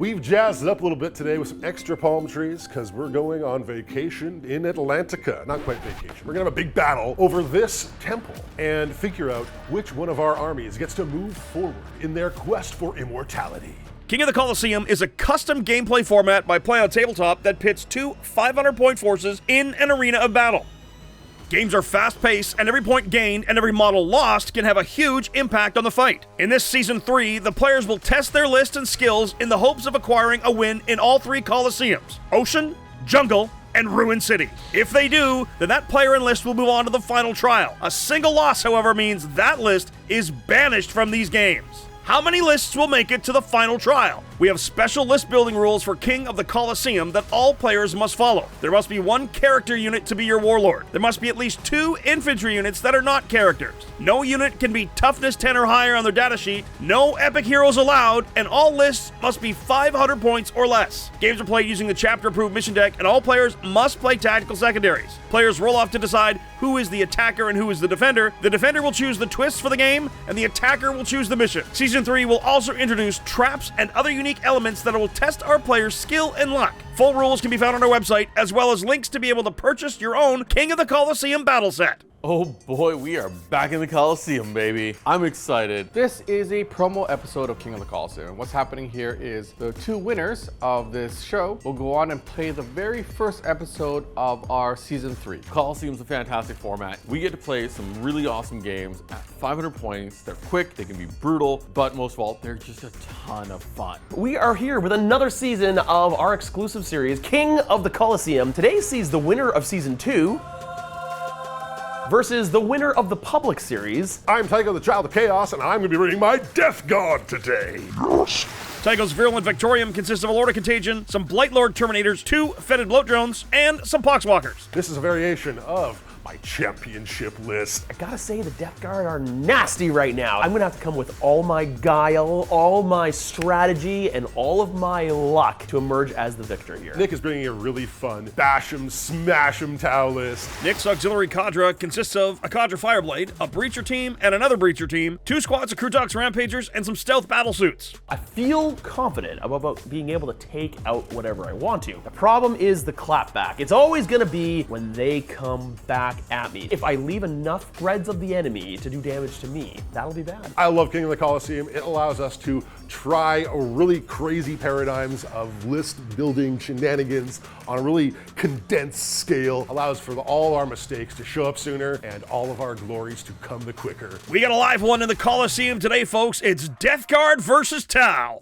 We've jazzed it up a little bit today with some extra palm trees because we're going on vacation in Atlantica. Not quite vacation. We're gonna have a big battle over this temple and figure out which one of our armies gets to move forward in their quest for immortality. King of the Colosseum is a custom gameplay format by Play on Tabletop that pits two 500-point forces in an arena of battle. Games are fast-paced, and every point gained and every model lost can have a huge impact on the fight. In this Season 3, the players will test their list and skills in the hopes of acquiring a win in all three Colosseums: Ocean, Jungle, and Ruin City. If they do, then that player and list will move on to the final trial. A single loss, however, means that list is banished from these games. How many lists will make it to the final trial? We have special list building rules for King of the Colosseum that all players must follow. There must be one character unit to be your warlord. There must be at least 2 infantry units that are not characters. No unit can be toughness 10 or higher on their datasheet. No epic heroes allowed, and all lists must be 500 points or less. Games are played using the chapter-approved mission deck, and all players must play tactical secondaries. Players roll off to decide who is the attacker and who is the defender. The defender will choose the twists for the game, and the attacker will choose the mission. Season 3 will also introduce traps and other unique elements that will test our players' skill and luck. Full rules can be found on our website, as well as links to be able to purchase your own King of the Colosseum Battle Set. Oh boy, we are back in the Colosseum, baby. I'm excited. This is a promo episode of King of the Colosseum. What's happening here is the 2 winners of this show will go on and play the very first episode of our Season 3. Colosseum's a fantastic format. We get to play some really awesome games at 500 points. They're quick, they can be brutal, but most of all, they're just a ton of fun. We are here with another season of our exclusive series, King of the Colosseum. Today sees the winner of Season 2 versus the winner of the public series. I'm Tycho, the Child of Chaos, and I'm gonna be reading my Death God today. Tycho's Virulent Victorium consists of a Lord of Contagion, some Blightlord Terminators, 2 Fetid Bloat Drones, and some Poxwalkers. This is a variation of my championship list. I gotta say, the Death Guard are nasty right now. I'm gonna have to come with all my guile, all my strategy, and all of my luck to emerge as the victor here. Nick is bringing a really fun bash 'em, smash 'em Tau list. Nick's auxiliary cadre consists of a cadre Fireblade, a Breacher team, and another Breacher team, 2 squads of Krutox Rampagers, and some stealth battle suits. I feel confident about being able to take out whatever I want to. The problem is the clapback. It's always gonna be when they come back at me. If I leave enough threads of the enemy to do damage to me, that'll be bad. I love King of the Colosseum. It allows us to try really crazy paradigms of list building shenanigans on a really condensed scale. Allows for all our mistakes to show up sooner and all of our glories to come the quicker. We got a live one in the Colosseum today, folks. It's Death Guard versus Tau.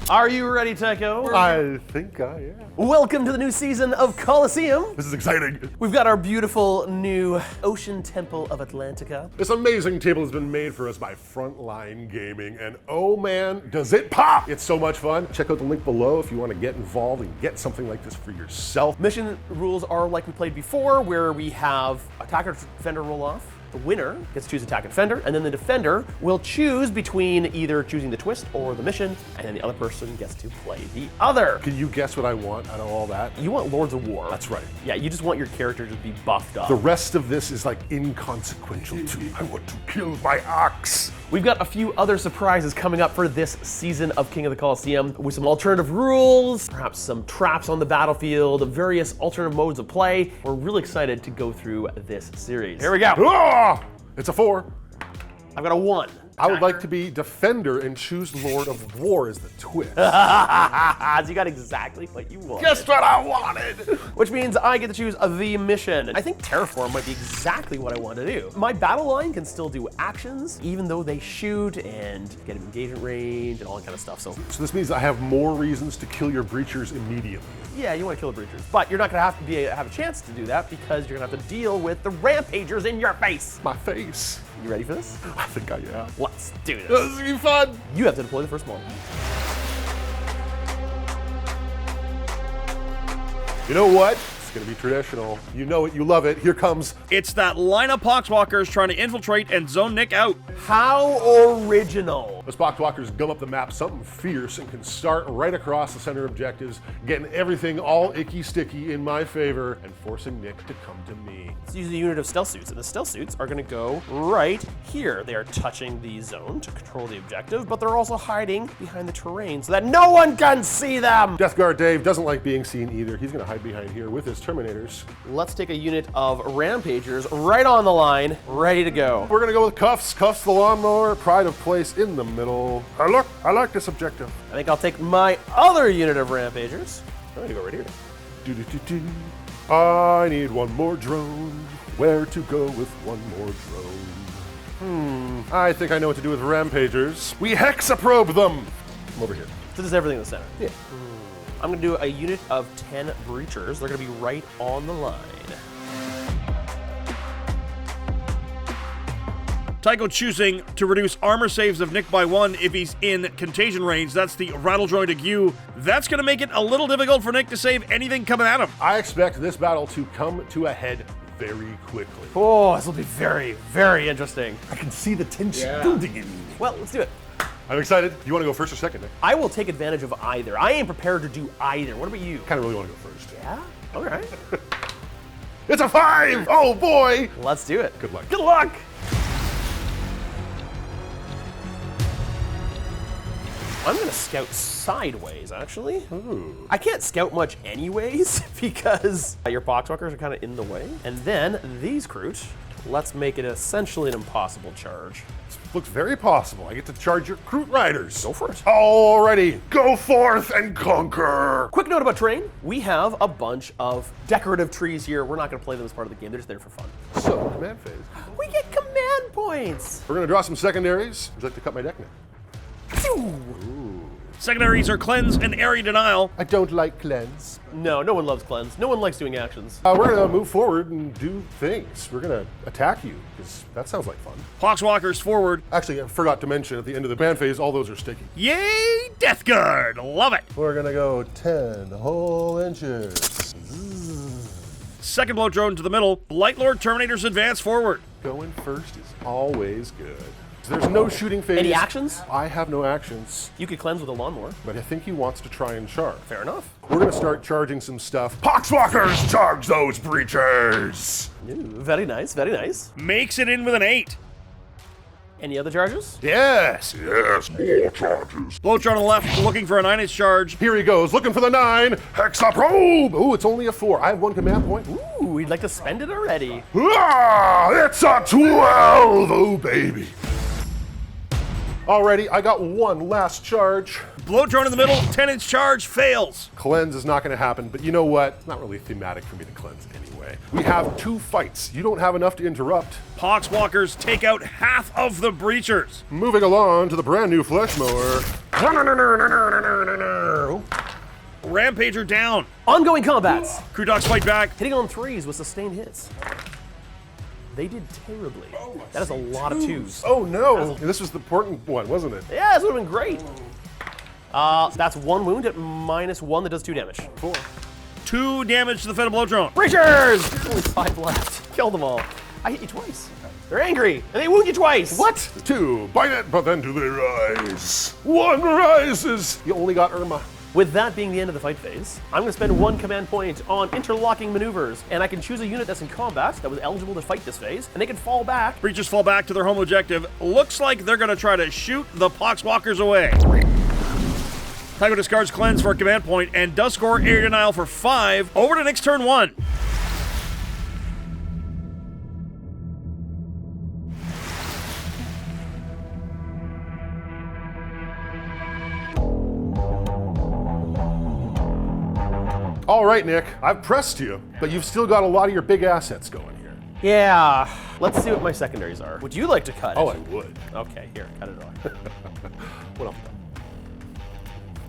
Are you ready, Tycho? I think I am. Welcome to the new season of Colosseum. This is exciting. We've got our beautiful new Ocean Temple of Atlantica. This amazing table has been made for us by Frontline Gaming, and oh man, does it pop! It's so much fun. Check out the link below if you want to get involved and get something like this for yourself. Mission rules are like we played before, where we have attacker defender roll off. The winner gets to choose attack and defender, and then the defender will choose between either choosing the twist or the mission, and then the other person gets to play the other. Can you guess what I want out of all that? You want Lords of War. That's right. Yeah, you just want your character to be buffed up. The rest of this is like inconsequential too. I want to kill my ox. We've got a few other surprises coming up for this season of King of the Colosseum with some alternative rules, perhaps some traps on the battlefield, various alternative modes of play. We're really excited to go through this series. Here we go. Ah! It's a 4. I've got a 1. I would like to be defender and choose Lord of War as the twist. So you got exactly what you wanted. Guess what I wanted? Which means I get to choose the mission. I think Terraform might be exactly what I want to do. My battle line can still do actions, even though they shoot and get engagement range and all that kind of stuff. So this means I have more reasons to kill your breachers immediately. yeah, you want to kill the breachers, but you're not going to have a chance to do that because you're going to have to deal with the rampagers in your face. My face. You ready for this? I think I am. Let's do this. This is gonna be fun. You have to deploy the first model. You know what? It's gonna be traditional. You know it, you love it. Here comes. It's that line of Poxwalkers trying to infiltrate and zone Nick out. How original. Those Poxwalkers gum up the map something fierce and can start right across the center objectives, getting everything all icky sticky in my favor and forcing Nick to come to me. Let's use a unit of stealth suits, and the stealth suits are gonna go right here. They are touching the zone to control the objective, but they're also hiding behind the terrain so that no one can see them. Death Guard Dave doesn't like being seen either. He's gonna hide behind here with his Terminators. Let's take a unit of Rampagers right on the line, ready to go. We're gonna go with Cuffs. Cuffs the lawnmower, pride of place in the middle. I like this objective. I think I'll take my other unit of Rampagers. I'm gonna go right here. Do-do-do-do. I need one more drone. Where to go with one more drone? I think I know what to do with Rampagers. We hexaprobe them. Come over here. So there's everything in the center. Yeah. I'm gonna do a unit of 10 breachers. They're gonna be right on the line. Tycho choosing to reduce armor saves of Nick by 1 if he's in contagion range. That's the rattle joint ague. That's going to make it a little difficult for Nick to save anything coming at him. I expect this battle to come to a head very quickly. Oh, this will be very, very interesting. I can see the tension building in me. Well, let's do it. I'm excited. You want to go first or second, Nick? I will take advantage of either. I am prepared to do either. What about you? Kind of really want to go first. Yeah? All right. It's a 5! Oh boy! Let's do it. Good luck. Good luck! I'm gonna scout sideways, actually. Ooh. I can't scout much anyways, because your Poxwalkers are kind of in the way. And then these Kroot, let's make it essentially an impossible charge. This looks very possible. I get to charge your Kroot Riders. Go for it. Alrighty, go forth and conquer! Quick note about terrain. We have a bunch of decorative trees here. We're not gonna play them as part of the game. They're just there for fun. So, command phase. We get command points. We're gonna draw some secondaries. Would you like to cut my deck now? Secondaries are cleanse and area denial. I don't like cleanse. No one loves cleanse. No one likes doing actions. We're gonna move forward and do things. We're gonna attack you, because that sounds like fun. Poxwalkers forward. Actually, I forgot to mention at the end of the command phase, all those are sticky. Yay, Death Guard. Love it. We're gonna go 10 whole inches. Second blow drone to the middle. Light Lord Terminators advance forward. Going first is always good. There's no shooting phase. Any actions? I have no actions, You could cleanse with a lawnmower. but I think he wants to try and charge. Fair enough. We're gonna start charging some stuff. Poxwalkers, charge those breachers! Ooh, very nice, very nice. Makes it in with an 8. Any other charges? Yes, more charges. Blow drone on the left looking for a 9-inch charge. Here he goes, looking for the 9. Hexaprobe! Ooh, it's only a 4. I have 1 command point. Ooh, we'd like to spend it already. Ah, it's a 12! Oh, baby. Alrighty, I got 1 last charge. Blow drone in the middle, 10-inch charge fails. Cleanse is not gonna happen, but you know what? It's not really thematic for me to cleanse anyway. We have 2 fights. You don't have enough to interrupt. Poxwalkers take out half of the breachers. Moving along to the brand new flesh mower. Rampager down. Ongoing combats. Crew dogs fight back. Hitting on 3s with sustained hits. They did terribly. That is a lot of 2s. Oh no! This was the important one, wasn't it? Yeah, this would have been great. That's 1 wound at -1 that does 2 damage. 4. 2 damage to the Phantom Blow drone. Breachers! There's only 5 left. Kill them all. I hit you twice. They're angry, and they wound you twice. What? 2. Bite it, but then do they rise? 1 rises! You only got Irma. With that being the end of the fight phase, I'm going to spend 1 command point on interlocking maneuvers, and I can choose a unit that's in combat that was eligible to fight this phase, and they can fall back. Breachers fall back to their home objective. Looks like they're going to try to shoot the Poxwalkers away. Tycho discards cleanse for a command point and does score area denial for 5. Over to Nick's turn 1. All right, Nick, I've pressed you, but you've still got a lot of your big assets going here. Yeah, let's see what my secondaries are. Would you like to cut it? Oh, I would. Okay, here, cut it off. What else?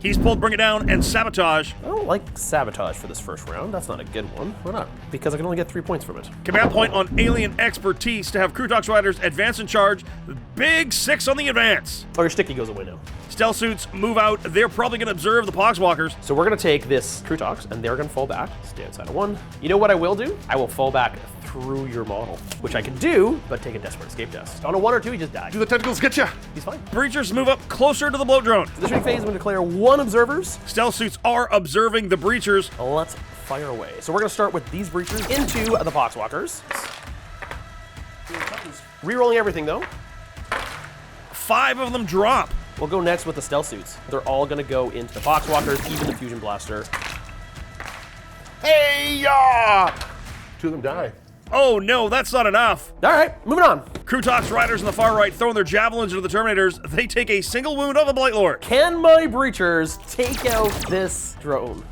He's pulled Bring It Down and Sabotage. I don't like Sabotage for this first round. That's not a good one. Why not? Because I can only get 3 points from it. Command point on Alien Expertise to have Crutox Riders advance and charge. Big 6 on the advance. Oh, your sticky goes away now. Stealth suits move out. They're probably going to observe the Poxwalkers. So we're going to take this Crutox, and they're going to fall back. Stay outside of 1. You know what I will do? I will fall back through your model, which I can do, but take a Desperate Escape test. On a 1 or 2, he just dies. Do the tentacles get ya? He's fine. Breachers move up closer to the bloat drone. For this phase, I'm going to declare 1 observers. Stealth suits are observing the breachers. Let's fire away. So we're going to start with these breachers into the Poxwalkers. Rerolling everything, though. 5 of them drop. We'll go next with the Stealth Suits. They're all going to go into the Poxwalkers, even the Fusion Blaster. Hey, ya! 2 of them die. Oh no, that's not enough. All right, moving on. Crutox Riders on the far right throwing their javelins into the Terminators. They take a single wound on the Blight Lord. Can my breachers take out this drone?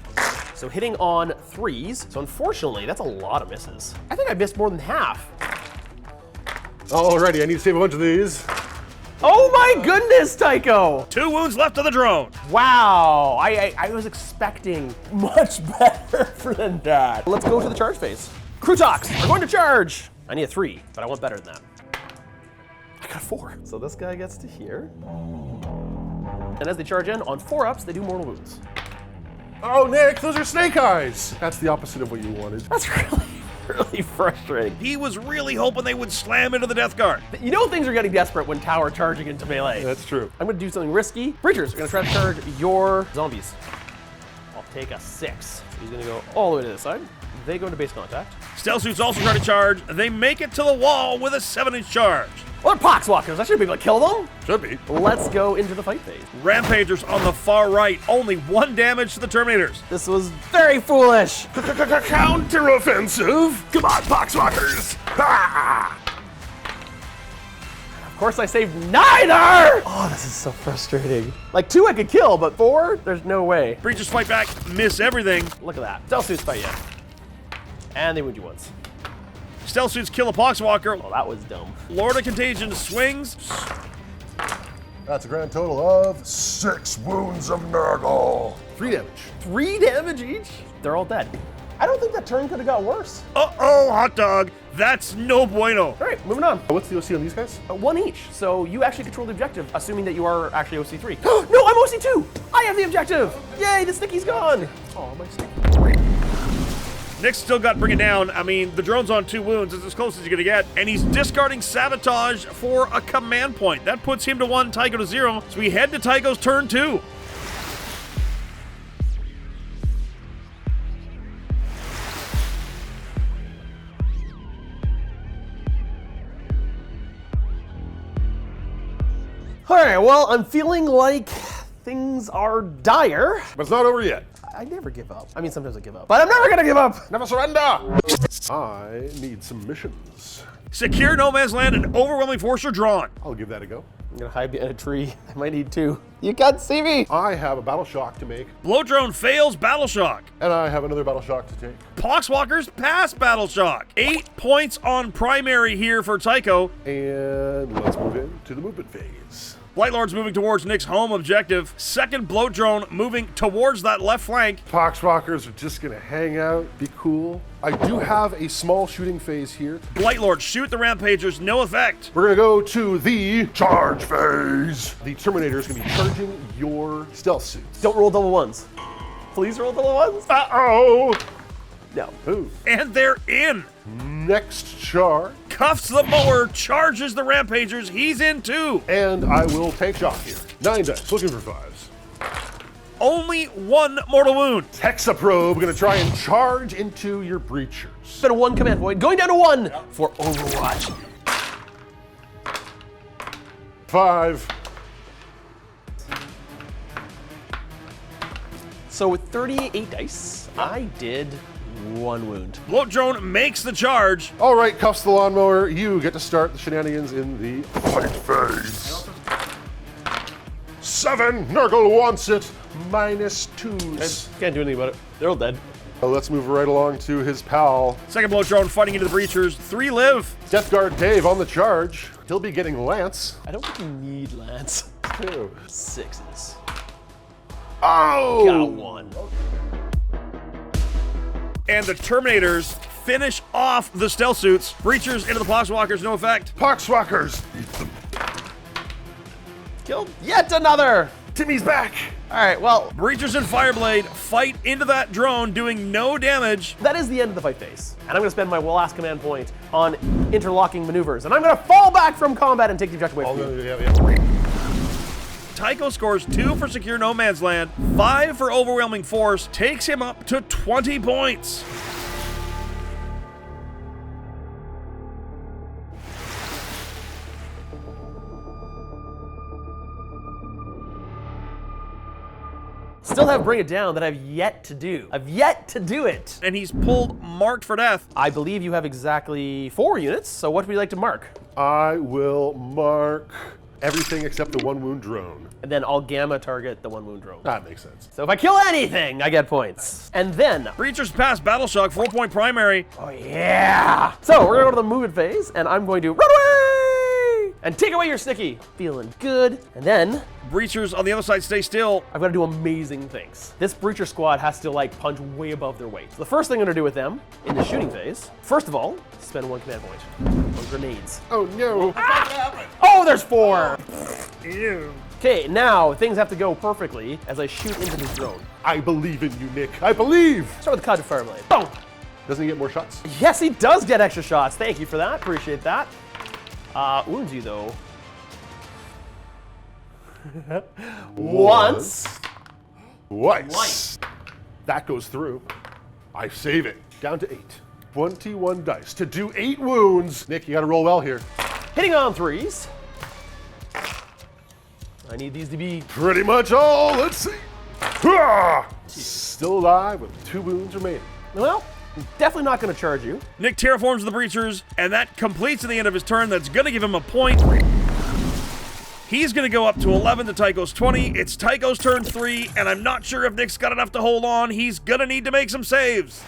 So hitting on 3s. So unfortunately, that's a lot of misses. I think I missed more than half. Alrighty, I need to save a bunch of these. Oh my goodness, Tycho! 2 wounds left to the drone. Wow, I was expecting much better than that. Let's go to the charge phase. Crutox, we're going to charge. I need a 3, but I want better than that. I got 4. So this guy gets to here. And as they charge in, on 4-ups, they do mortal wounds. Oh, Nick, those are snake eyes. That's the opposite of what you wanted. That's really frustrating. He was really hoping they would slam into the Death Guard. You know things are getting desperate when tower charging into melee. That's true. I'm gonna do something risky. Breachers are gonna try to charge your zombies. I'll take a 6. So he's gonna go all the way to this side. They go into base contact. Stealth suits also try to charge. They make it to the wall with a 7-inch charge. Well, Poxwalkers, I should be able to kill them. Should be. Let's go into the fight phase. Rampagers on the far right. Only 1 damage to the Terminators. This was very foolish. Counter-offensive. Come on, Poxwalkers. Ha! Of course, I saved neither. Oh, this is so frustrating. Like 2 I could kill, but 4, there's no way. Breachers fight back, miss everything. Look at that. Stealth suits fight you. And they wound you once. Stealth suits kill a Poxwalker. Oh, that was dumb. Lord of Contagion swings. That's a grand total of 6 wounds of Nurgle. 3 damage. 3 damage each? They're all dead. I don't think that turn could have got worse. Uh-oh, hot dog. That's no bueno. All right, moving on. What's the OC on these guys? 1 each. So you actually control the objective, assuming that you are actually OC3. No, I'm OC2. I have the objective. Yay, the sticky's gone. Oh, my sticky. Nick's still got Bring It Down. I mean, the drone's on 2 wounds. It's as close as you're going to get. And he's discarding Sabotage for a command point. That puts him to 1, Tycho to 0. So we head to Tycho's turn 2. All right, well, I'm feeling like things are dire. But it's not over yet. I never give up. I mean, sometimes I give up, but I'm never gonna give up. Never surrender. I need some missions. Secure No Man's Land and overwhelming force are drawn. I'll give that a go. I'm gonna hide behind a tree. I might need 2. You can't see me. I have a battle shock to make, Bloat drone fails Battle Shock. and I have another battle shock to take. Poxwalkers pass Battle Shock. 8 points on primary here for Tycho. And let's move into the movement phase. Blight Lord's moving towards Nick's home objective. Second bloat drone moving towards that left flank. Poxwalkers are just gonna hang out, be cool. I do have a small shooting phase here. Blight Lord shoot the Rampagers, no effect. We're gonna go to the charge phase. The Terminator is gonna be charging your stealth suits. Don't roll double 1s. Please roll double 1s. Uh-oh! No. Ooh. And they're in. Next charge. Cuffs the mower, charges the Rampagers. He's in too. And I will take shock here. 9 dice, looking for 5s. Only 1 mortal wound. Hexaprobe gonna try and charge into your breachers. Been a 1 command point, going down to 1 for Overwatch. 5. So with 38 dice, I did 1 wound. Bloat drone makes the charge. All right, Cuffs the lawnmower, you get to start the shenanigans in the fight phase. 7, Nurgle wants it, -2s. Can't do anything about it. They're all dead. Well, let's move right along to his pal. Second bloat drone fighting into the breachers. 3 live. Death Guard Dave on the charge. He'll be getting Lance. I don't think you need Lance. 2. 6s. Oh! Got one. And the Terminators finish off the stealth suits. Breachers into the Poxwalkers, no effect. Poxwalkers! Killed yet another. Timmy's back! All right, well, Breachers and Fireblade fight into that drone, doing no damage. that is the end of the fight phase. And I'm going to spend my last command point on interlocking maneuvers. And I'm going to fall back from combat and take the objective away from you. Yeah. Tycho scores 2 for secure no man's land, 5 for overwhelming force, takes him up to 20 points. Still have Bring It Down that I've yet to do. I've yet to do it. And he's pulled Marked for Death. I believe you have exactly 4 units, so what would you like to mark? I will mark everything except the 1 wound drone. And then I'll gamma target the 1 wound drone. That makes sense. So if I kill anything, I get points. And then, Breachers pass Battle Shock, 4-point primary. oh yeah! So we're gonna go to the movement phase, and I'm going to run away! And take away your sticky. Feeling good. And then, Breachers on the other side stay still. I've got to do amazing things. This breacher squad has to like punch way above their weight. So the first thing I'm gonna do with them in the shooting phase, first of all, spend 1 command point on grenades. Oh no! Oh, there's 4! Ew. Okay, now things have to go perfectly as I shoot into this drone. I believe in you, Nick. I believe! Start with the Custodes Fireblade. Boom! Doesn't he get more shots? Yes, he does get extra shots. Thank you for that. Appreciate that. Wounds you though. Once. Twice. That goes through. I save it. Down to 8. 21 dice to do 8 wounds. Nick, you gotta roll well here. Hitting on 3s. I need these to be. Pretty much all. Let's see. Hurrah! Still alive with 2 wounds remaining. Well, definitely not going to charge you. Nick terraforms the Breachers, and that completes at the end of his turn. That's going to give him a point. He's going to go up to 11 to Tycho's 20. It's Tycho's turn 3, and I'm not sure if Nick's got enough to hold on. He's going to need to make some saves.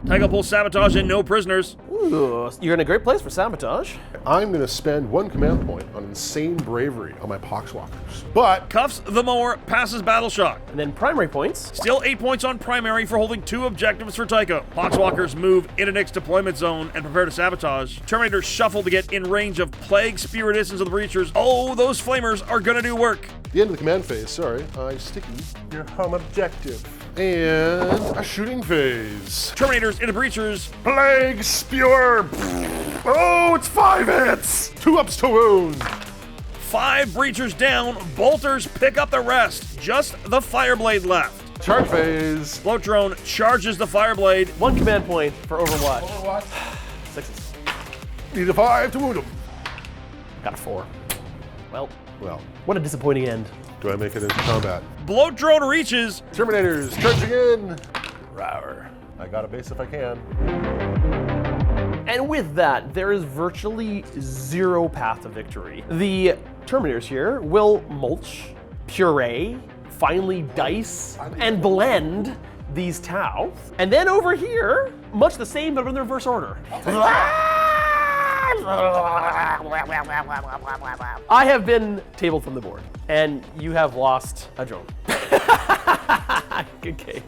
Tycho pulls Sabotage and no prisoners. Ooh, you're in a great place for sabotage. I'm gonna spend 1 command point on insane bravery on my Poxwalkers. But Cuffs the Mower, passes Battle Shock. And then primary points. Still 8 points on primary for holding 2 objectives for Tycho. Poxwalkers move into Nick's deployment zone and prepare to sabotage. Terminators shuffle to get in range of Plague Spear distance of the Breachers. Oh, those Flamers are gonna do work. the end of the command phase, sorry, I sticky your home objective. And a shooting phase. Terminators into Breachers. Plague Spear! Oh, it's 5 hits! 2 ups to wound. 5 Breachers down. Bolters pick up the rest. Just the Fireblade left. Charge phase. Float drone charges the Fireblade. 1 command point for Overwatch. 6s. Need a 5 to wound him. Got a 4. Well, Well, what a disappointing end. do I make it into combat? Bloat drone reaches. Terminators charging in. Rawr. I got a base if I can. And with that, there is virtually 0 path to victory. The Terminators here will mulch, puree, finely dice, and blend these Tau. And then over here, much the same, but in the reverse order. I have been tabled from the board, and you have lost a drone. Good game.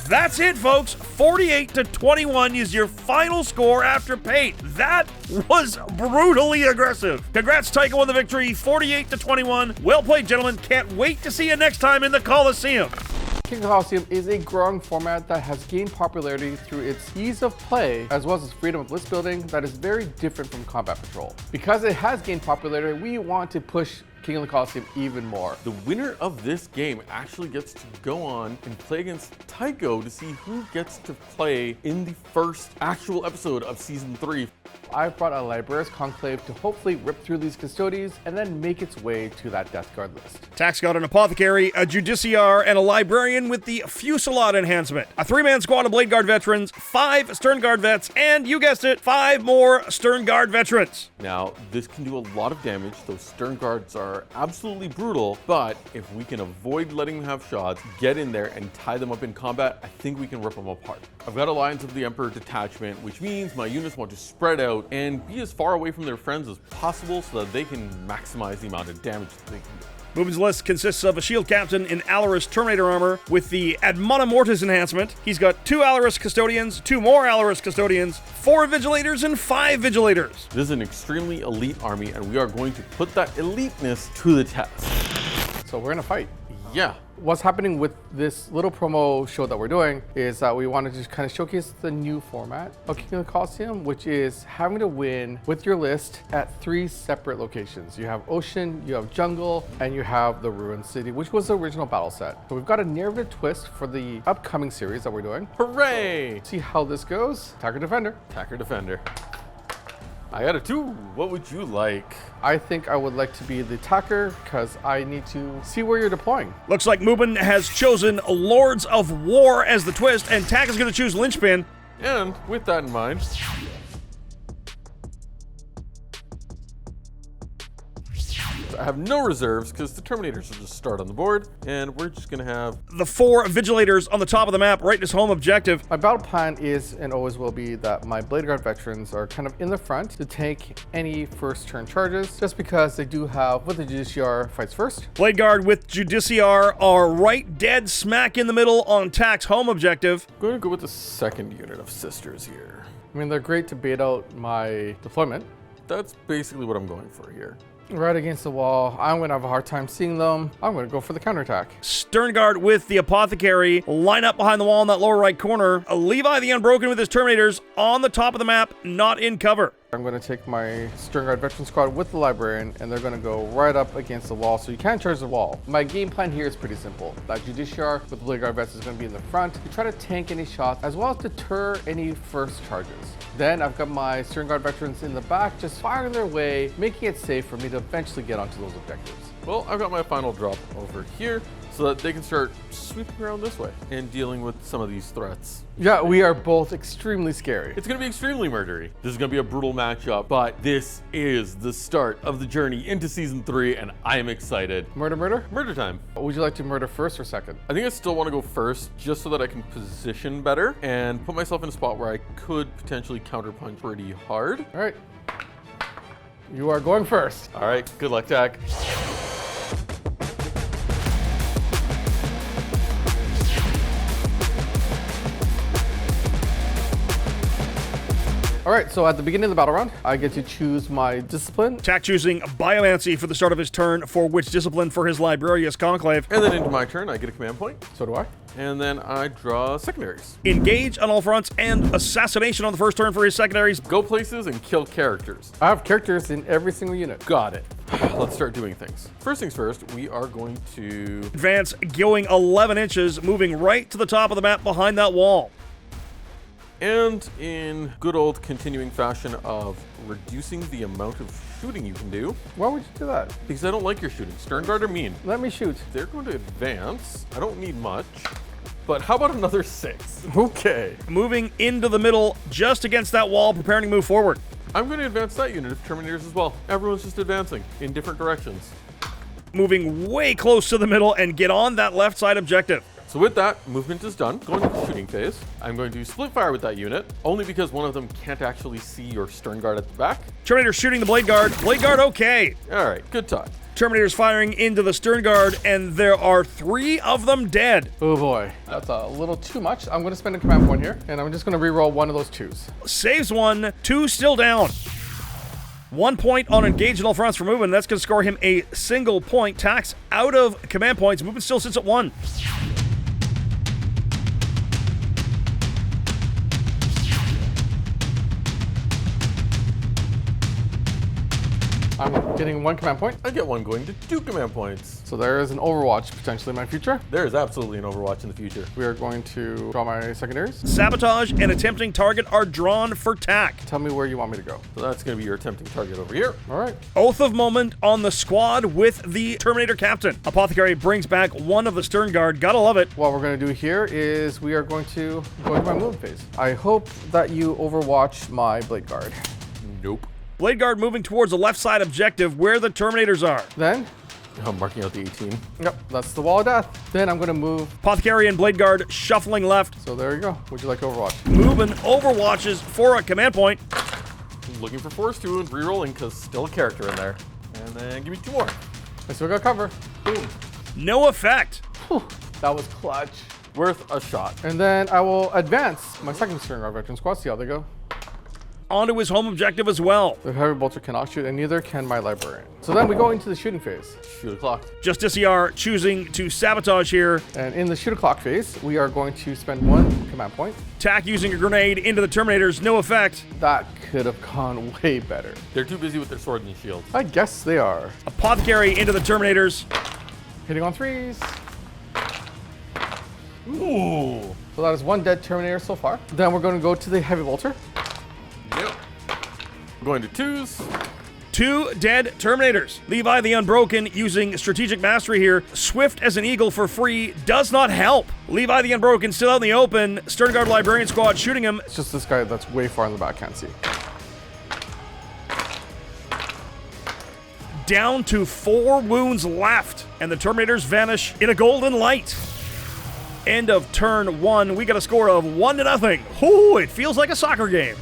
That's it, folks. 48-21 is your final score after paint. That was brutally aggressive. Congrats, Tycho, on the victory. 48-21. Well played, gentlemen. Can't wait to see you next time in the Colosseum. King of the Colosseum is a growing format that has gained popularity through its ease of play, as well as its freedom of list building that is very different from Combat Patrol. Because it has gained popularity, we want to push King of the Colosseum even more. The winner of this game actually gets to go on and play against Tycho to see who gets to play in the first actual episode of Season 3. I've brought a Librarius Conclave to hopefully rip through these Custodes and then make its way to that Death Guard list. Tax got an Apothecary, a Judiciar, and a Librarian with the Fusillade enhancement. A 3-man squad of Blade Guard veterans, 5 Stern Guard vets, and you guessed it, 5 more Stern Guard veterans. Now, this can do a lot of damage. Those Stern Guards are absolutely brutal, but if we can avoid letting them have shots, get in there and tie them up in combat, I think we can rip them apart. I've got Alliance of the Emperor detachment, which means my units want to spread out and be as far away from their friends as possible so that they can maximize the amount of damage that they can do. Mubin's list consists of a shield captain in Alaris Terminator armor with the Admona Mortis enhancement. He's got 2 Alaris Custodians, 2 more Alaris Custodians, 4 Vigilators, and 5 Vigilators. This is an extremely elite army, and we are going to put that eliteness to the test. So we're gonna fight. Yeah. What's happening with this little promo show that we're doing is that we want to just kind of showcase the new format of King of the Colosseum, which is having to win with your list at 3 separate locations. You have Ocean, you have Jungle, and you have the Ruined City, which was the original battle set. So we've got a narrative twist for the upcoming series that we're doing. Hooray! See how this goes. Attacker Defender. Attacker Defender. I got a 2. What would you like? I think I would like to be the attacker because I need to see where you're deploying. Looks like Mubin has chosen Lords of War as the twist, and Tack is going to choose Linchpin. And with that in mind, I have no reserves because the Terminators will just start on the board, and we're just going to have The 4 Vigilators on the top of the map, right in his home objective. My battle plan is and always will be that my Blade Guard veterans are kind of in the front to take any first turn charges, just because they do have, with the Judiciar, fights first. Blade Guard with Judiciar are right dead smack in the middle on Tack's home objective. I'm going to go with the second unit of Sisters here. I mean, they're great to bait out my deployment. That's basically what I'm going for here. Right against the wall. I'm going to have a hard time seeing them. I'm going to go for the counterattack. Stern Guard with the Apothecary line up behind the wall in that lower right corner. Levi the Unbroken with his Terminators on the top of the map, not in cover. I'm going to take my Stern Guard veteran squad with the Librarian, and they're going to go right up against the wall, so you can't charge the wall. My game plan here is pretty simple. That Judiciar with the Blade Guard vets is going to be in the front to try to tank any shots, as well as deter any first charges. Then I've got my Stern Guard veterans in the back, just firing their way, making it safe for me to eventually get onto those objectives. Well, I've got my final drop over here so that they can start sweeping around this way and dealing with some of these threats. Yeah, we are both extremely scary. It's going to be extremely murdery. This is going to be a brutal matchup, but this is the start of the journey into Season 3, and I am excited. Murder, murder? Murder time. Would you like to murder first or second? I think I still want to go first just so that I can position better and put myself in a spot where I could potentially counterpunch pretty hard. All right. You are going first. All right, good luck, Tack. All right, so at the beginning of the battle round, I get to choose my discipline. Tack choosing Biomancy for the start of his turn, for which discipline for his Librarius Conclave. And then into my turn, I get a command point. So do I. And then I draw secondaries. Engage on all fronts and Assassination on the first turn for his secondaries. Go places and kill characters. I have characters in every single unit. Got it. Let's start doing things. First things first, we are going to Advance going 11 inches, moving right to the top of the map behind that wall. And in good old continuing fashion of reducing the amount of shooting you can do, Why would you do that? because I don't like your shooting. Stern Guard are mean. Let me shoot. They're going to advance. I don't need much. But how about another 6? Okay. Moving into the middle, just against that wall, preparing to move forward. I'm going to advance that unit of Terminators as well. Everyone's just advancing in different directions. Moving way close to the middle and get on that left side objective. So with that, movement is done. Going into the shooting phase. I'm going to split fire with that unit, only because one of them can't actually see your Stern Guard at the back. Terminator shooting the Blade Guard. Blade Guard okay. All right, good talk. Terminator's firing into the Stern Guard, and there are 3 of them dead. Oh boy, that's a little too much. I'm going to spend a command point here, and I'm just going to reroll one of those 2s. Saves 1, 2 still down. 1 point on engage on all fronts for Mubin. That's going to score him a single point. Tax out of command points. Mubin still sits at 1. I'm getting 1 command point. I get one going to 2 command points. So there is an Overwatch potentially in my future. There is absolutely an Overwatch in the future. We are going to draw my secondaries. Sabotage and attempting target are drawn for tack. Tell me where you want me to go. So that's going to be your attempting target over here. All right. Oath of Moment on the squad with the Terminator Captain. Apothecary brings back one of the Stern Guard. Gotta love it. What we're going to do here is we are going to go into my movement phase. I hope that you overwatch my Blade Guard. Nope. Blade Guard moving towards the left side objective where the Terminators are. Then, I'm marking out the 18. yep, that's the wall of death. Then I'm going to move. Apothecary and Blade Guard shuffling left. So there you go. Would you like Overwatch? Mubin overwatches for a command point. Looking for force 2 and re-rolling because still a character in there. And then give me 2 more. I still got cover. Boom. No effect. Whew, that was clutch. Worth a shot. And then I will advance my second Stern Guard veteran squad. See how they go. Onto his home objective as well. The heavy bolter cannot shoot, and neither can my librarian. So then we go into the shooting phase. Shoot a clock. Justiciar choosing to sabotage here. And in the shoot o'clock phase, we are going to spend 1 command point. Tack using a grenade into the Terminators. No effect. That could have gone way better. They're too busy with their swords and shields. I guess they are. Apothecary into the Terminators. Hitting on 3s. Ooh. So that is 1 dead Terminator so far. Then we're going to go to the heavy bolter. Yep. Going to 2s. 2 dead Terminators. Levi the Unbroken using strategic mastery here. Swift as an eagle for free does not help. Levi the Unbroken still out in the open. Stern Guard Librarian Squad shooting him. It's just this guy that's way far in the back, can't see. Down to 4 wounds left. And the Terminators vanish in a golden light. End of turn 1. We got a score of 1-0. Ooh, it feels like a soccer game.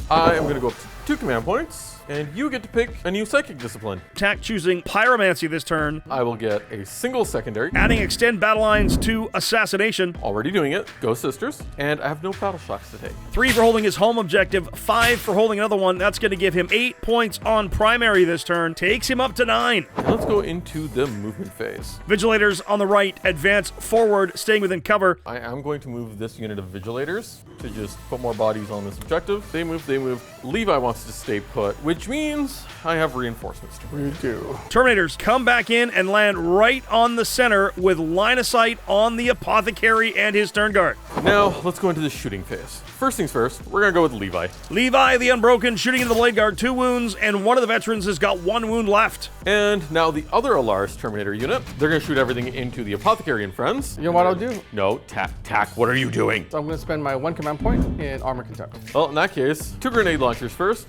I am going to go up to 2 command points. And you get to pick a new psychic discipline. Tack choosing Pyromancy this turn. I will get a single secondary. Adding extend battle lines to Assassination. Already doing it. Go Sisters. And I have no battle shocks to take. 3 for holding his home objective, 5 for holding another one. That's going to give him 8 points on primary this turn. Takes him up to 9. And let's go into the movement phase. Vigilators on the right advance forward, staying within cover. I am going to move this unit of Vigilators to just put more bodies on this objective. They move, they move. Levi wants to stay put, which means I have reinforcements to bring. We do. Terminators come back in and land right on the center with line of sight on the Apothecary and his Stern Guard. Now, let's go into the shooting phase. First things first, we're going to go with Levi. Levi the Unbroken shooting into the Blade Guard, 2 wounds, and one of the veterans has got 1 wound left. And now the other Alaris Terminator unit, they're going to shoot everything into the Apothecary and friends. You know what I'll do? No, Tack, what are you doing? So I'm going to spend my 1 command point in Armor Contempt. Well, in that case, 2 grenade launchers first.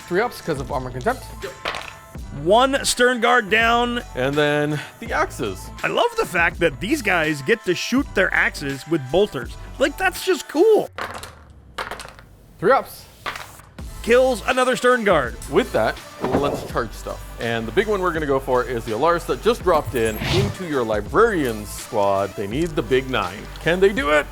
3 ups because of Armor Contempt. 1 Stern Guard down. And then the axes. I love the fact that these guys get to shoot their axes with bolters. Like, that's just cool. 3 ups. Kills another Stern Guard. With that, let's charge stuff. And the big one we're going to go for is the Alaris that just dropped into your Librarians squad. They need the big 9. Can they do it?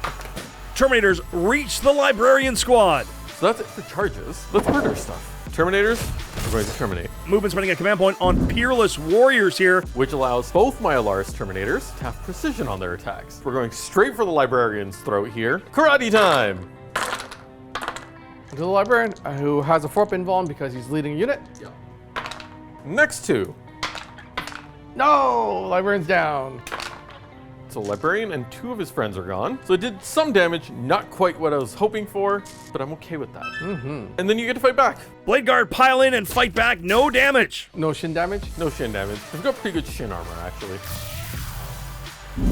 Terminators reach the Librarian Squad. So that's it for charges. Let's murder stuff. Terminators, we're going to terminate. Mubin spending a command point on Peerless Warriors here. Which allows both my Alaris Terminators to have precision on their attacks. We're going straight for the Librarian's throat here. Karate time! To the Librarian, who has a 4-up invuln because he's leading a unit. Next 2. No! Librarian's down. So Librarian and 2 of his friends are gone. So it did some damage, not quite what I was hoping for, but I'm okay with that. And then you get to fight back. Blade Guard pile in and fight back, no damage. No shin damage. No shin damage. They've got pretty good shin armor, actually.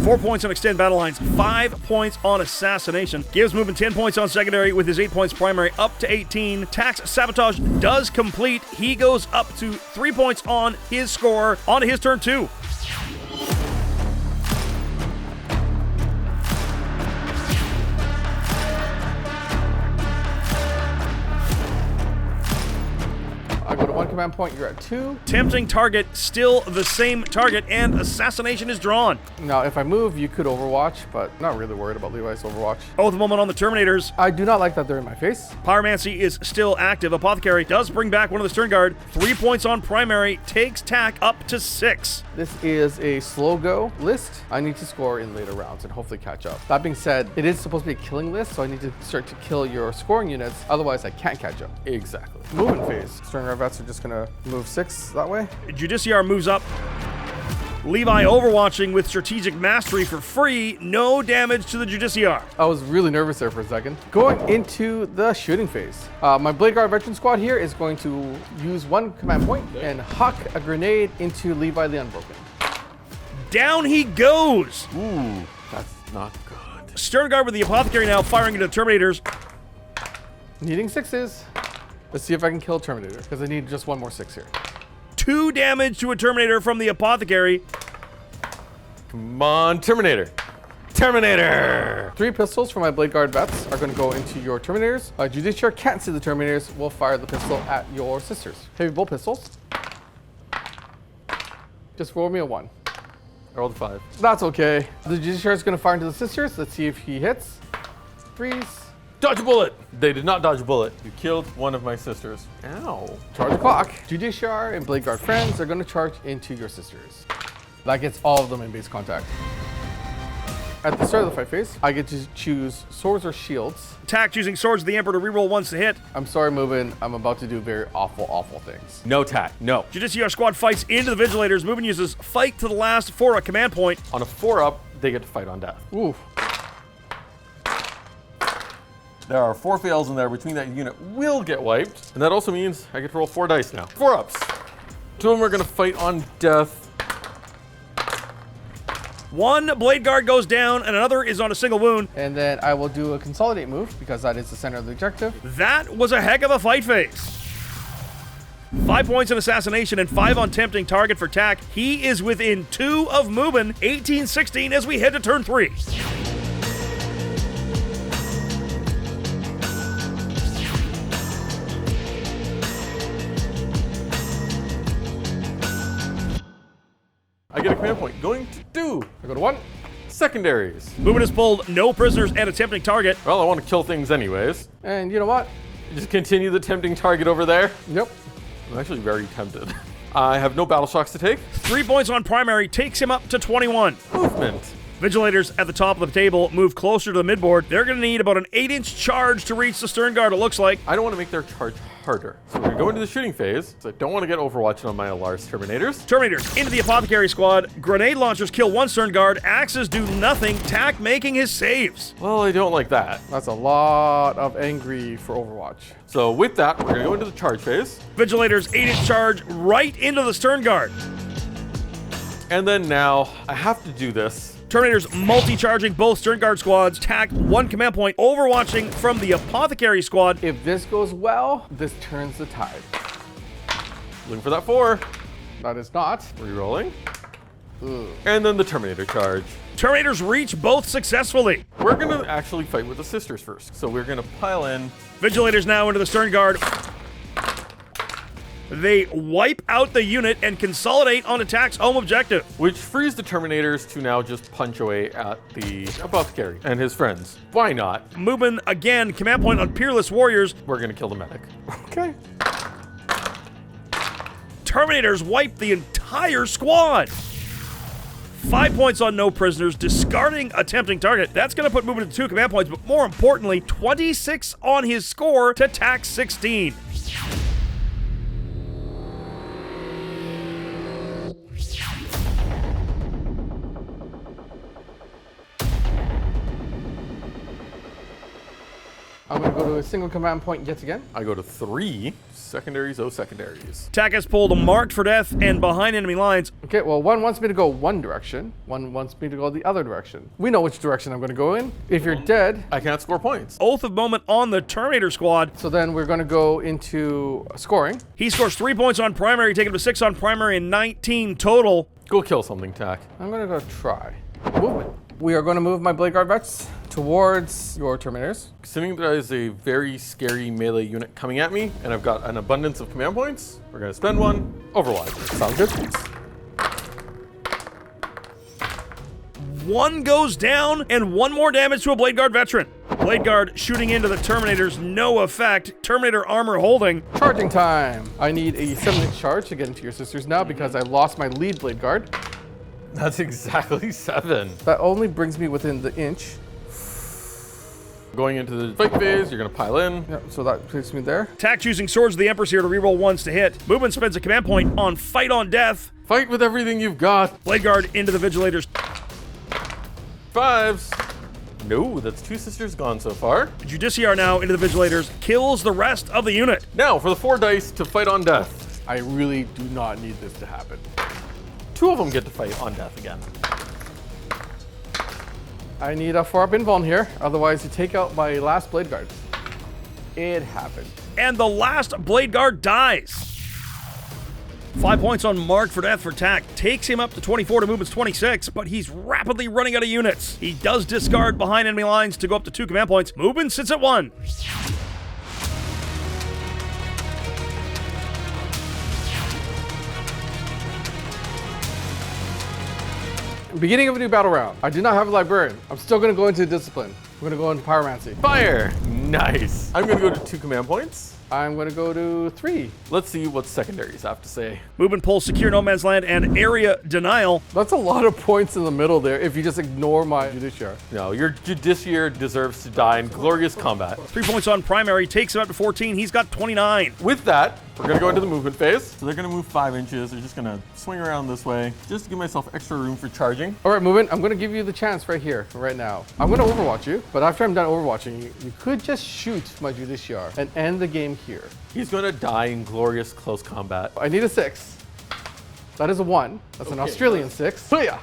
4 points on extend battle lines, 5 points on assassination. Gives Mubin 10 points on secondary with his 8 points primary up to 18. Tax Sabotage does complete. He goes up to 3 points on his score. On to his turn 2. I go to 1 command point, you're at 2. Tempting target, still the same target, and assassination is drawn. Now, if I move, you could overwatch, but not really worried about Levi's overwatch. Oath of Moment on the Terminators. I do not like that they're in my face. Pyromancy is still active. Apothecary does bring back one of the Stern Guard. 3 points on primary, takes tack up to 6. This is a slow go list. I need to score in later rounds and hopefully catch up. That being said, it is supposed to be a killing list, so I need to start to kill your scoring units. Otherwise, I can't catch up. Exactly. Movement phase. Stern Guard vets are just gonna move 6 that way. Judiciar moves up. Levi overwatching with strategic mastery for free. No damage to the Judiciar. I was really nervous there for a second. Going into the shooting phase. My Blade Guard veteran squad here is going to use 1 command point and huck a grenade into Levi the Unbroken. Down he goes. Ooh, that's not good. Stern Guard with the Apothecary now firing into the Terminators. Needing 6s. Let's see if I can kill Terminator, because I need just 1 more 6 here. 2 damage to a Terminator from the Apothecary. Come on, Terminator. Terminator! 3 pistols for my Blade Guard vets are going to go into your Terminators. Judiciar can't see the Terminators. We'll fire the pistol at your sisters. Heavy bolt pistols. Just roll me a 1. I rolled a 5. That's okay. The Judiciar is going to fire into the sisters. Let's see if he hits. Freeze. Dodge a bullet! They did not dodge a bullet. You killed one of my sisters. Ow. Charge the clock. Judiciar and Blade Guard friends are going to charge into your sisters. That gets all of them in base contact. At the start of the fight phase, I get to choose swords or shields. Attack choosing swords of the Emperor to reroll once to hit. I'm sorry, Mubin. I'm about to do very awful, awful things. No tack. No. Judiciar squad fights into the Vigilators. Mubin uses fight to the last for a command point. On a 4-up, they get to fight on death. Ooh. There are 4 fails in there, which mean that unit will get wiped. And that also means I get to roll 4 dice now. 4-ups. 2 of them are going to fight on death. 1 Blade Guard goes down, and another is on a single wound. And then I will do a consolidate move, because that is the center of the objective. That was a heck of a fight phase. 5 points in assassination and 5 on tempting target for tack. He is within 2 of Mubin, 18-16 as we head to turn 3. I get a command point. Going to do I go to 1. secondaries. Mubin has pulled no prisoners and a tempting target. Well, I want to kill things anyways. And you know what? Just continue the tempting target over there. Yep. I'm actually very tempted. I have no battle shocks to take. 3 points on primary takes him up to 21. Movement. Vigilators at the top of the table move closer to the midboard. They're going to need about an 8-inch charge to reach the Stern Guard, it looks like. I don't want to make their charge harder. So we're going to go into the shooting phase. So I don't want to get overwatched on my Alar's Terminators. Terminators into the Apothecary squad. Grenade launchers kill 1 Stern Guard. Axes do nothing. Tack making his saves. Well, I don't like that. That's a lot of angry for Overwatch. So with that, we're going to go into the charge phase. Vigilators 8-inch charge right into the Stern Guard. And then now I have to do this. Terminators multi-charging both Stern Guard squads. Tack 1 command point. Overwatching from the Apothecary squad. If this goes well, this turns the tide. Looking for that 4. That is not. Rerolling. And then the Terminator charge. Terminators reach both successfully. We're going to actually fight with the sisters first. So we're going to pile in. Vigilators now into the Stern Guard. They wipe out the unit and consolidate on attack's home objective. Which frees the Terminators to now just punch away at the Apothecary and his friends. Why not? Mubin again, command point on Peerless Warriors. We're going to kill the medic. Okay. Terminators wipe the entire squad. 5 points on no prisoners, discarding a tempting target. That's going to put Mubin to 2 command points, but more importantly, 26 on his score to tack 16. I'm going to go to a single command point yet again. I go to 3. Secondaries, oh secondaries. Tack has pulled a marked for death and behind enemy lines. Okay, well, 1 wants me to go one direction. 1 wants me to go the other direction. We know which direction I'm going to go in. If you're dead, I can't score points. Oath of Moment on the Terminator squad. so then we're going to go into scoring. He scores 3 points on primary, taking him to 6 on primary and 19 total. Go kill something, Tack. I'm going to go try. Movement. We are going to move my Blade Guard vets towards your Terminators. Considering there is a very scary melee unit coming at me, and I've got an abundance of command points, we're going to spend one, Overwatch. Sounds good. One goes down, and one more damage to a Blade Guard veteran. Blade Guard shooting into the Terminators, no effect. Terminator armor holding. Charging time. I need a 7-inch charge to get into your sisters now because I lost my lead Blade Guard. That's exactly 7. That only brings me within the inch. Going into the fight phase, you're going to pile in. Yep, so that takes me there. Tack using Swords of the Empress here to reroll ones to hit. Mubin spends a command point on Fight on Death. Fight with everything you've got. Blade Guard into the Vigilators. 5s. No, that's 2 sisters gone so far. Judiciar now into the Vigilators, kills the rest of the unit. Now for the 4 dice to fight on death. I really do not need this to happen. 2 of them get to fight on death again. I need a 4-up invuln here, otherwise you take out my last Blade Guard. It happened. And the last Blade Guard dies. 5 points on Mark for death for Tack. Takes him up to 24 to Mubin's 26, but he's rapidly running out of units. He does discard behind enemy lines to go up to 2 command points. Mubin sits at 1. Beginning of a new battle round. I do not have a librarian. I'm still going to go into discipline. I'm going to go into pyromancy. Fire! Nice. I'm going to go to 2 command points. I'm going to go to 3. Let's see what secondaries have to say. Mubin pulls Secure No Man's Land and Area Denial. That's a lot of points in the middle there if you just ignore my Judiciar. No, your Judiciar deserves to die in glorious combat. 3 points on Primary, takes him up to 14. He's got 29. With that, we're going to go into the movement phase. So they're going to move 5 inches. They're just going to swing around this way, just to give myself extra room for charging. All right, Mubin, I'm going to give you the chance right here, right now. I'm going to Overwatch you, but after I'm done Overwatching you, you could just shoot my Judiciar and end the game here. He's going to die in glorious close combat. I need a 6. That is a 1. That's an Australian 6. Booyah!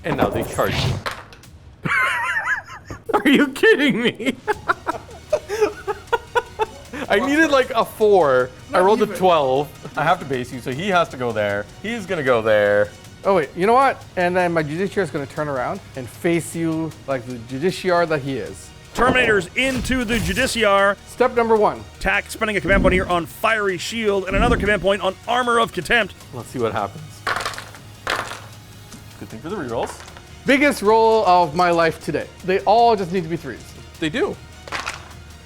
And now they charge you. Are you kidding me? I needed like a 4. I rolled a 12. I have to base you, so he has to go there. He's going to go there. Oh wait, you know what? And then my Judiciar is going to turn around and face you like the Judiciar that he is. Terminators into the Judiciar. Step number 1. Tack spending a command point here on Fiery Shield and another command point on Armor of Contempt. Let's see what happens. Good thing for the rerolls. Biggest roll of my life today. They all just need to be 3s. They do.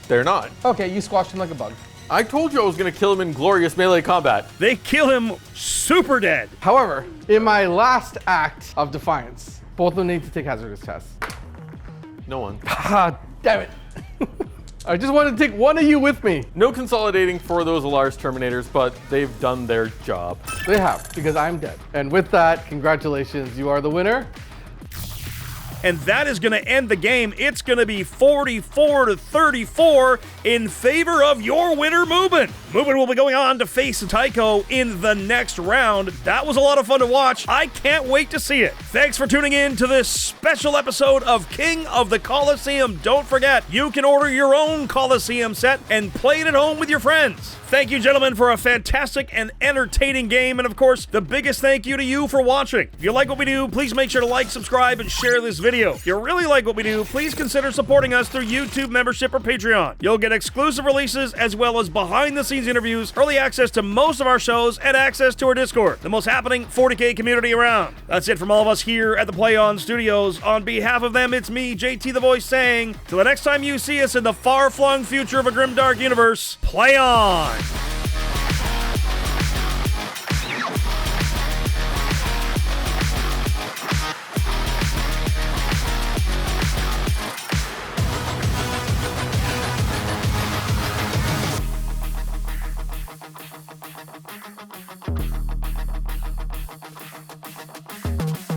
They're not. Okay, you squashed him like a bug. I told you I was going to kill him in glorious melee combat. They kill him super dead. However, in my last act of Defiance, both of them need to take hazardous tests. No one. Ah, damn it. I just wanted to take one of you with me. No consolidating for those Alaris Terminators, but they've done their job. They have, because I'm dead. And with that, congratulations, you are the winner. And that is going to end the game. It's going to be 44 to 34 in favor of your winner, Mubin. Mubin will be going on to face Tycho in the next round. That was a lot of fun to watch. I can't wait to see it. Thanks for tuning in to this special episode of King of the Colosseum. Don't forget, you can order your own Colosseum set and play it at home with your friends. Thank you, gentlemen, for a fantastic and entertaining game. And of course, the biggest thank you to you for watching. If you like what we do, please make sure to like, subscribe, and share this video. If you really like what we do, please consider supporting us through YouTube membership or Patreon. You'll get exclusive releases as well as behind-the-scenes interviews, early access to most of our shows, and access to our Discord, the most happening 40K community around. That's it from all of us here at the Play On Studios. On behalf of them, it's me, JT the Voice, saying, till the next time you see us in the far-flung future of a grimdark universe, play on!